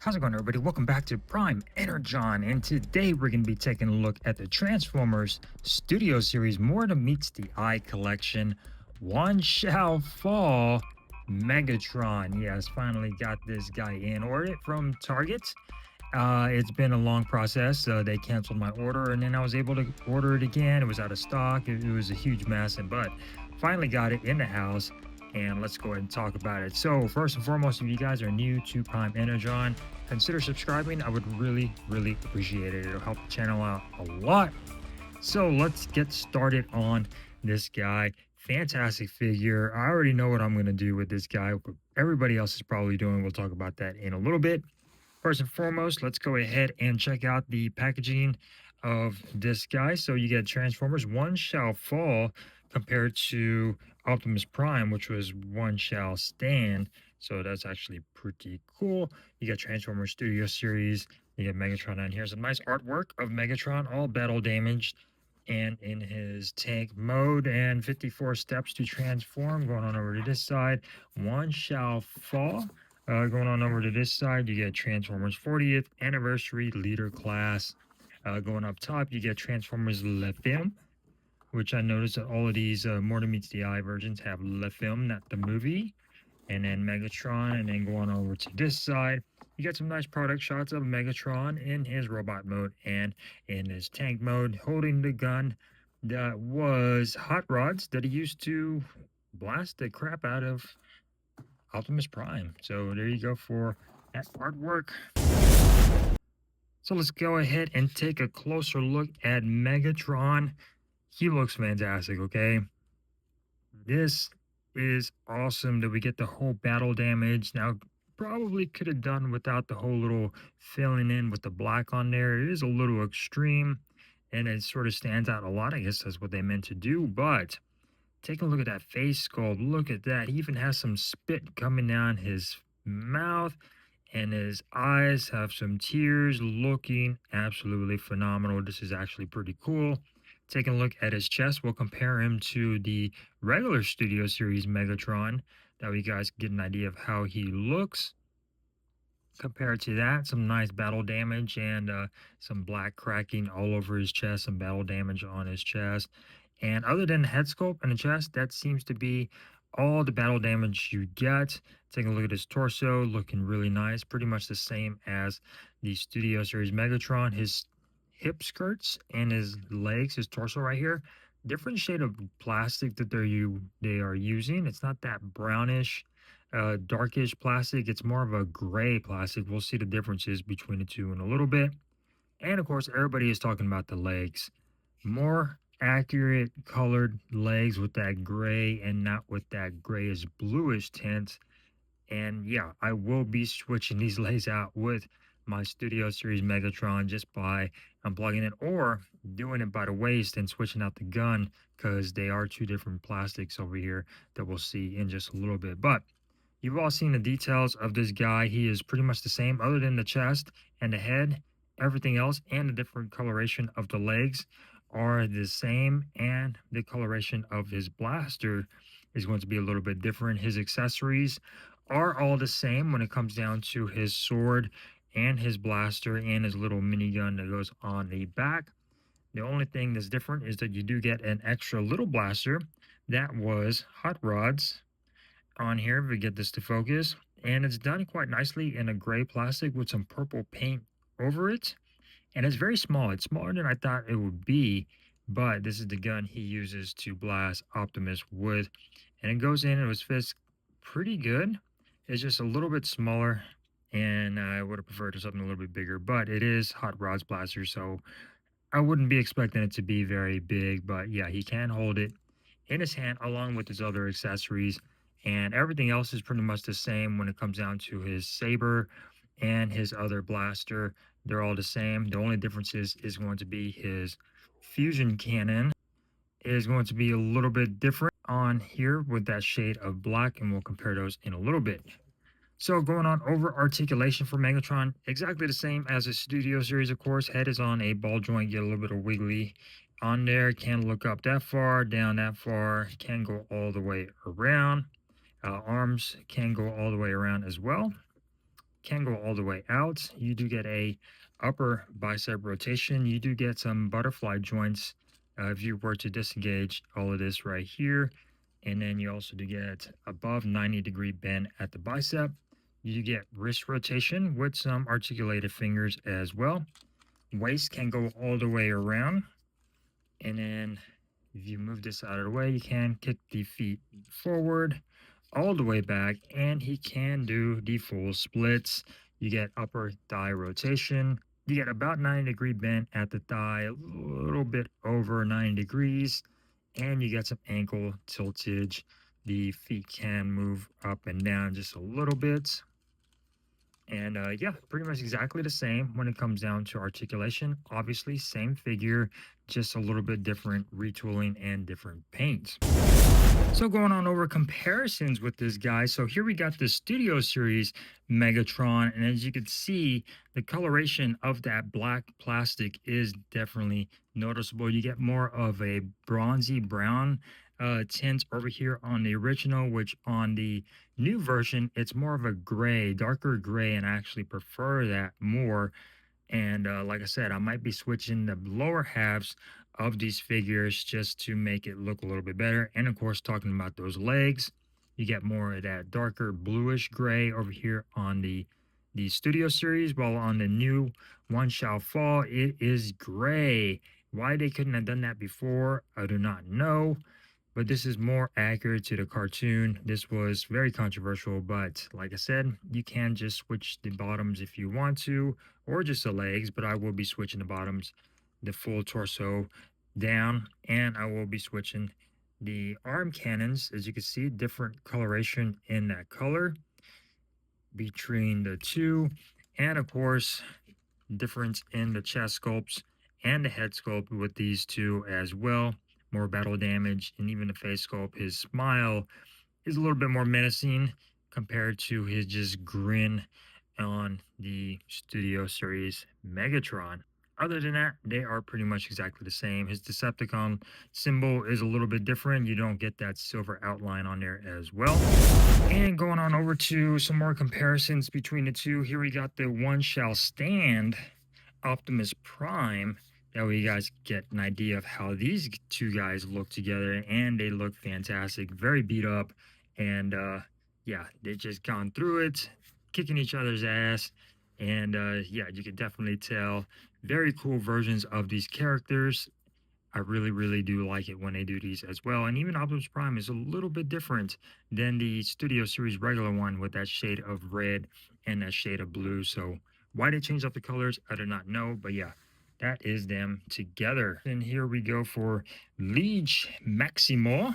How's it going, everybody? Welcome back to Prime Energon, and today we're going to be taking a look at the Transformers Studio Series More to Meets the Eye collection. One Shall Fall Megatron. Yes, finally got this guy in. Ordered it from Target. It's been a long process. They canceled my order, and then I was able to order it again. It was out of stock. It was a huge mess, but finally got it in the house. And let's go ahead and talk about it. So, first and foremost, if you guys are new to Prime Energon, consider subscribing. I would really, really appreciate it. It'll help the channel out a lot. So, let's get started on this guy. Fantastic figure. I already know what I'm going to do with this guy. What everybody else is probably doing. We'll talk about that in a little bit. First and foremost, let's go ahead and check out the packaging of this guy. So you get Transformers One Shall Fall compared to Optimus Prime, which was One Shall Stand. So that's actually pretty cool. You got Transformers Studio Series. You get Megatron, and here's some nice artwork of Megatron, all battle damaged and in his tank mode, and 54 steps to transform. Going on over to this side, One Shall Fall. Going on over to this side, you get Transformers 40th Anniversary Leader Class. Going up top, you get Transformers Le Film, which I noticed that all of these More Meets the Eye versions have Le Film, not the movie. And then Megatron, and then going over to this side, you get some nice product shots of Megatron in his robot mode and in his tank mode, holding the gun that was hot rods that he used to blast the crap out of Optimus Prime. So there you go for that artwork. So let's go ahead and take a closer look at Megatron. He looks fantastic, okay? This is awesome that we get the whole battle damage. Now, probably could have done without the whole little filling in with the black on there. It is a little extreme, and it sort of stands out a lot. I guess that's what they meant to do, but take a look at that face sculpt. Look at that. He even has some spit coming down his mouth, and his eyes have some tears, looking absolutely phenomenal. This is actually pretty cool. Taking a look at his chest, we'll compare him to the regular Studio Series Megatron. That way you guys get an idea of how he looks. Compared to that, some nice battle damage and some black cracking all over his chest, some battle damage on his chest. And other than the head sculpt and the chest, that seems to be all the battle damage you get. Taking a look at his torso, looking really nice. Pretty much the same as the Studio Series Megatron. His hip skirts and his legs, his torso right here, different shade of plastic that they are using. It's not that brownish, darkish plastic. It's more of a gray plastic. We'll see the differences between the two in a little bit. And of course, everybody is talking about the legs. More accurate colored legs with that gray and not with that grayish bluish tint. And yeah, I will be switching these legs out with my Studio Series Megatron just by unplugging it or doing it by the waist and switching out the gun, because they are two different plastics over here that we'll see in just a little bit. But you've all seen the details of this guy. He is pretty much the same other than the chest and the head. Everything else and the different coloration of the legs are the same, and the coloration of his blaster is going to be a little bit different. His accessories are all the same when it comes down to his sword and his blaster and his little minigun that goes on the back. The only thing that's different is that you do get an extra little blaster that was hot rods on here, if we get this to focus, and it's done quite nicely in a gray plastic with some purple paint over it, and it's very small. It's smaller than I thought it would be, but this is the gun he uses to blast Optimus with, and it goes in and it fits pretty good. It's just a little bit smaller, and I would have preferred something a little bit bigger, but it is hot rods blaster, so I wouldn't be expecting it to be very big. But yeah, he can hold it in his hand along with his other accessories, and everything else is pretty much the same when it comes down to his saber and his other blaster. They're all the same. The only difference is going to be his fusion cannon is going to be a little bit different on here with that shade of black, and we'll compare those in a little bit. So going on over articulation for Megatron, exactly the same as the Studio Series, of course. Head is on a ball joint, get a little bit of wiggly on there. Can look up that far, down that far, can go all the way around. Arms can go all the way around as well. can go all the way out. You do get a upper bicep rotation. You do get some butterfly joints if you were to disengage all of this right here. And then you also do get above 90-degree bend at the bicep. You do get wrist rotation with some articulated fingers as well. Waist can go all the way around. And then if you move this out of the way, you can kick the feet forward all the way back, and he can do the full splits. You get upper thigh rotation. You get about 90-degree bend at the thigh, a little bit over 90 degrees, and you get some ankle tiltage. The feet can move up and down just a little bit. And yeah, pretty much exactly the same when it comes down to articulation. Obviously, same figure, just a little bit different retooling and different paints. So going on over comparisons with this guy. So here we got the Studio Series Megatron, and as you can see, the coloration of that black plastic is definitely noticeable. You get more of a bronzy brown tint over here on the original, which on the new version, it's more of a gray, darker gray, and I actually prefer that more. And like I said, I might be switching the lower halves of these figures just to make it look a little bit better. And of course, talking about those legs, you get more of that darker bluish gray over here on the Studio Series, while on the new One Shall Fall, it is gray. Why they couldn't have done that before, I do not know, but this is more accurate to the cartoon. This was very controversial, but like I said, you can just switch the bottoms if you want to, or just the legs, but I will be switching the bottoms, the full torso down, and I will be switching the arm cannons. As you can see, different coloration in that color between the two, and of course, difference in the chest sculpts and the head sculpt with these two as well. More battle damage, and even the face sculpt, his smile is a little bit more menacing compared to his just grin on the Studio Series Megatron. Other than that, they are pretty much exactly the same. His Decepticon symbol is a little bit different. You don't get that silver outline on there as well. And going on over to some more comparisons between the two, here we got the One Shall Stand Optimus Prime. That way you guys get an idea of how these two guys look together, and they look fantastic, very beat up, and yeah, they just gone through it, kicking each other's ass, and yeah, you can definitely tell very cool versions of these characters. I really, really do like it when they do these as well. And even Optimus Prime is a little bit different than the Studio Series regular one with that shade of red and that shade of blue. So why they changed up the colors, I do not know. But yeah, that is them together. And here we go for Liege Maximo,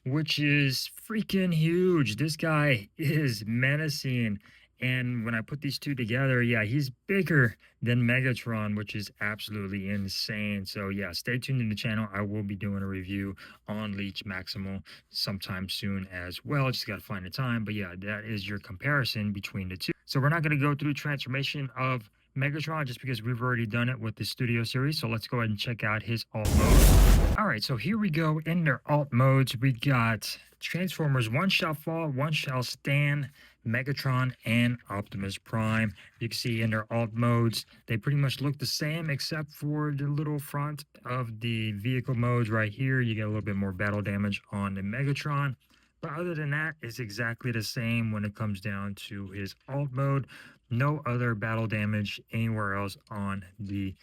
which is freaking huge. This guy is menacing. And when I put these two together, yeah, he's bigger than Megatron, which is absolutely insane. So yeah, stay tuned in the channel. I will be doing a review on Leech Maximal sometime soon as well. Just got to find the time. But yeah, that is your comparison between the two. So we're not going to go through transformation of Megatron just because we've already done it with the Studio Series. So let's go ahead and check out his alt mode. All right, so here we go in their alt modes. We got Transformers One Shall Fall, One Shall Stand, Megatron, and Optimus Prime. You can see in their alt modes, they pretty much look the same except for the little front of the vehicle modes right here. You get a little bit more battle damage on the Megatron. But other than that, it's exactly the same when it comes down to his alt mode. No other battle damage anywhere else on the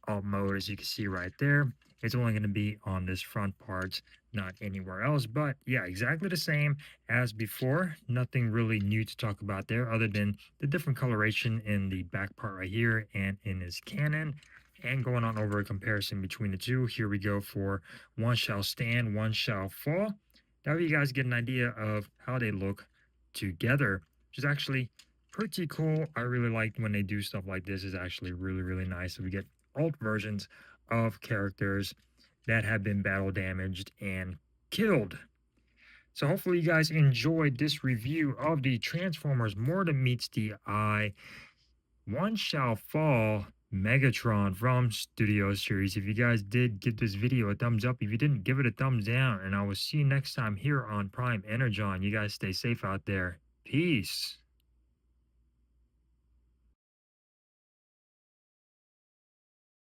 alt mode, as you can see right there. It's only going to be on this front part, not anywhere else. But yeah, exactly the same as before. Nothing really new to talk about there other than the different coloration in the back part right here and in his cannon. And going on over a comparison between the two, here we go for One Shall Stand, One Shall Fall. That way you guys get an idea of how they look together, which is actually pretty cool. I really like when they do stuff like this. It's actually really, really nice. So we get alt versions of characters that have been battle damaged and killed. So hopefully you guys enjoyed this review of the Transformers More Than Meets the Eye One Shall Fall Megatron from Studio Series. If you guys did, give this video a thumbs up. If you didn't, give it a thumbs down. And I will see you next time here on Prime Energon. You guys stay safe out there. Peace.